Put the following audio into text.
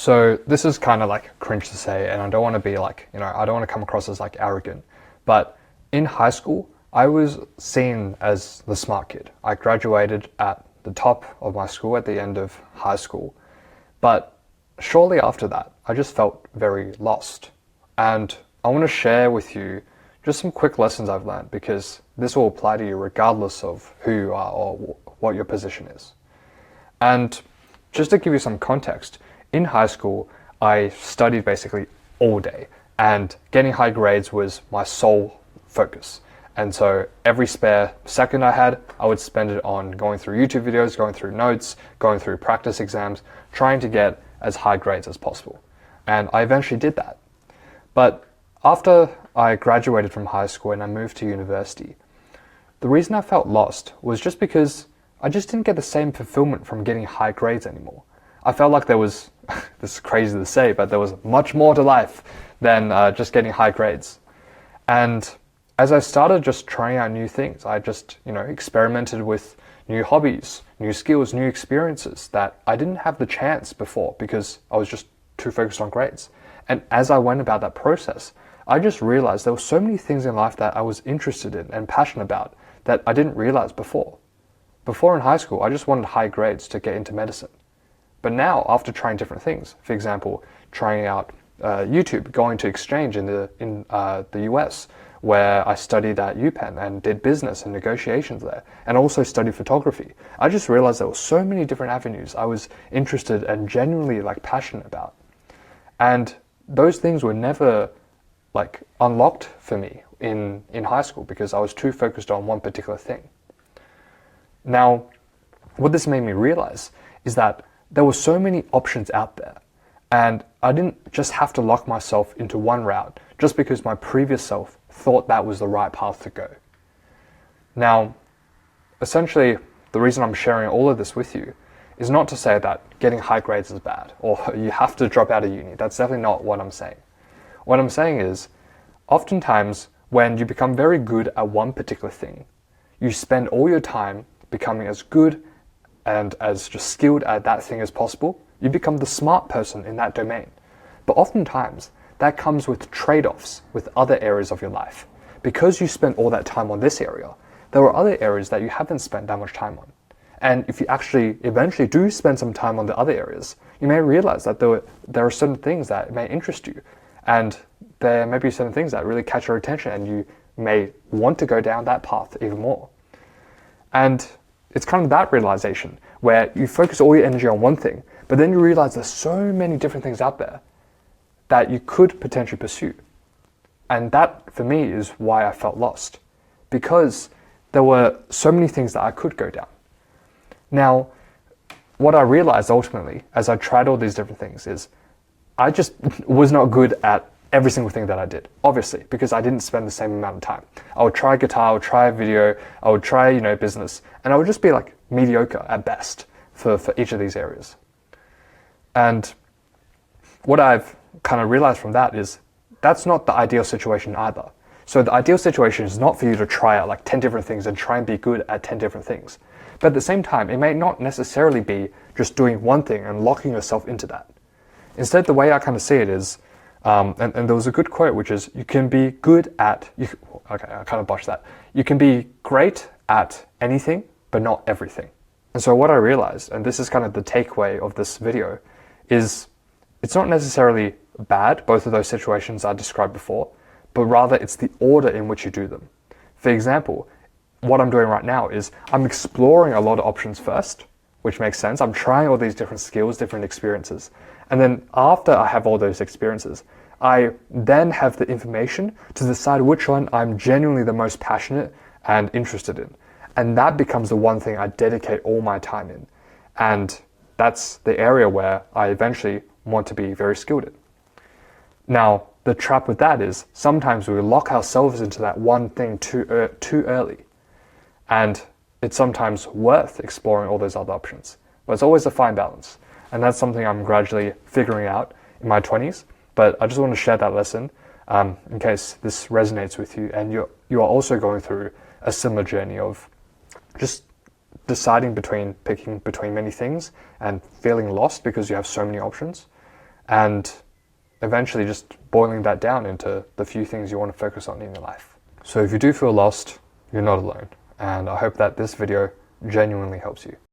So this is kind of like cringe to say, and I don't want to be like, I don't want to come across as like arrogant, but in high school, I was seen as the smart kid. I graduated at the top of my school at the end of high school, but shortly after that, I just felt very lost. And I want to share with you just some quick lessons I've learned, because this will apply to you regardless of who you are or what your position is. And just to give you some context, in high school, I studied basically all day, and getting high grades was my sole focus. And so every spare second I had, I would spend it on going through YouTube videos, going through notes, going through practice exams, trying to get as high grades as possible. And I eventually did that. But after I graduated from high school and I moved to university, the reason I felt lost was just because I just didn't get the same fulfillment from getting high grades anymore. I felt like there was, this is crazy to say, but there was much more to life than just getting high grades. And as I started just trying out new things, I just, experimented with new hobbies, new skills, new experiences that I didn't have the chance before because I was just too focused on grades. And as I went about that process, I just realized there were so many things in life that I was interested in and passionate about that I didn't realize before. Before in high school, I just wanted high grades to get into medicine. But now, after trying different things, for example, trying out YouTube, going to exchange in the US, where I studied at UPenn and did business and negotiations there, and also studied photography, I just realized there were so many different avenues I was interested and genuinely passionate about. And those things were never unlocked for me in high school because I was too focused on one particular thing. Now, what this made me realize is that there were so many options out there, and I didn't just have to lock myself into one route just because my previous self thought that was the right path to go. Now, essentially, the reason I'm sharing all of this with you is not to say that getting high grades is bad or you have to drop out of uni. That's definitely not what I'm saying. What I'm saying is, oftentimes when you become very good at one particular thing, you spend all your time becoming as good and as just skilled at that thing as possible. You become the smart person in that domain. But oftentimes, that comes with trade-offs with other areas of your life. Because you spent all that time on this area, there are other areas that you haven't spent that much time on. And if you actually eventually do spend some time on the other areas, you may realize that there are certain things that may interest you. And there may be certain things that really catch your attention, and you may want to go down that path even more. And it's kind of that realization where you focus all your energy on one thing, but then you realize there's so many different things out there that you could potentially pursue. And that, for me, is why I felt lost, because there were so many things that I could go down. Now, what I realized ultimately, as I tried all these different things, is I just was not good at every single thing that I did, obviously, because I didn't spend the same amount of time. I would try guitar, I would try video, I would try, business, and I would just be mediocre at best for each of these areas. And what I've kind of realized from that is that's not the ideal situation either. So the ideal situation is not for you to try out 10 different things and try and be good at 10 different things. But at the same time, it may not necessarily be just doing one thing and locking yourself into that. Instead, the way I kind of see it is, and there was a good quote, which is, you can be good at, okay, I kind of botched that. You can be great at anything, but not everything. And so what I realized, and this is kind of the takeaway of this video, is it's not necessarily bad, both of those situations I described before, but rather it's the order in which you do them. For example, what I'm doing right now is I'm exploring a lot of options first, which makes sense. I'm trying all these different skills, different experiences. And then after I have all those experiences, I then have the information to decide which one I'm genuinely the most passionate and interested in. And that becomes the one thing I dedicate all my time in. And that's the area where I eventually want to be very skilled in. Now, the trap with that is sometimes we lock ourselves into that one thing too early. And it's sometimes worth exploring all those other options. But it's always a fine balance. And that's something I'm gradually figuring out in my 20s. But I just want to share that lesson in case this resonates with you and you are also going through a similar journey of just picking between many things and feeling lost because you have so many options. and eventually just boiling that down into the few things you want to focus on in your life. So if you do feel lost, you're not alone, and I hope that this video genuinely helps you.